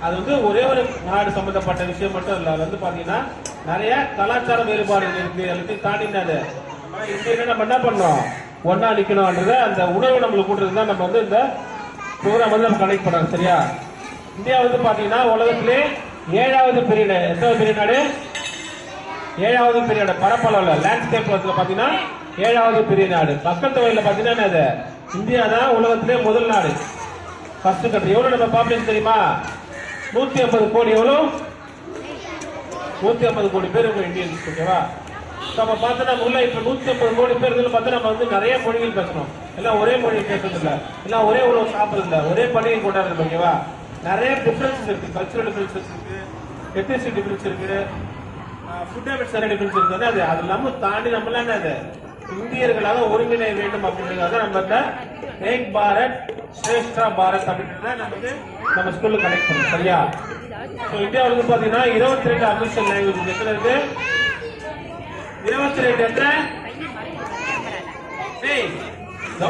அது வந்து ஒரே ஒரு நாடு சம்பந்தப்பட்ட விஷயம் மட்டும் இல்ல. அது வந்து பாத்தீங்கன்னா நிறைய கலாச்சார வேறுபாடுகள் இருக்கு. எல்லாத்தையும் தாண்டினது இந்தியா நம்ம என்ன பண்ணோம், ஒன்னா நிக்கணும்ன்றது அந்த உணர்வு நம்மளுக்கு கூட்டுறது தான் நம்ம வந்து இந்த ப்ரோக்ராம் வந்து நம்ம கனெக்ட் பண்றோம். சரியா? இந்தியா வந்து பாத்தீங்கன்னா உலகத்திலே 7வது பெரிய நாடு. எத்தனை பெரிய நாடு? 7வது பெரிய நாடு. பரப்பளவுல லேண்ட்ஸ்கேப் பாத்தீங்கன்னா 7வது பெரிய நாடு. மக்கள் தொகையில பாத்தீங்கன்னா அது இந்தியா தான் உலகத்திலே முதல் நாடு, ஃபர்ஸ்ட் கண்ட்ரி. எவ்வளவு நம்ம பாப்புலேஷன் தெரியுமா? 150 கோடி. எவ்வளவு? 150 கோடி பேர் இந்தியன்ஸ். ஓகேவா? நம்ம பார்த்தா உள்ள இப்ப 150 கோடி பேர் பார்த்தா நம்ம வந்து நிறைய மொழிகள் பேசணும். எல்லாம் ஒரே மொழி பேசுறது இல்ல, எல்லாம் ஒரே உணவு சாப்பிடுறது இல்ல, ஒரே பண்டிகை கொண்டாடுறது. ஓகேவா? நிறைய டிஃபரன்சஸ் இருக்கு, கல்ச்சரல் டிஃபரன்சஸ் இருக்கு, எத்னிசிட்டி டிஃபரன்ஸ் இருக்கு, ஃபுட் ஹேபிட்ஸ் நிறைய டிஃபரன்ஸ் இருக்கு. அது இல்லாம தாண்டி நம்மளாம் என்னது இந்தியர்களாக ஒருங்கிணை வேண்டும் அப்படின்றத நம்ம இந்த ஏக் பாரத் ஸ்ரேஷ்டா பாரத் அப்படின்றத நமக்கு நம்ம ஸ்கூல்ல கனெக்ட் பண்ணும். சரியா? இந்தியாவில் வந்து பாத்தீங்கன்னா 22 அபிஷியல் லாங்குவேஜ் எத்தனை இருக்கு? 22 என்ற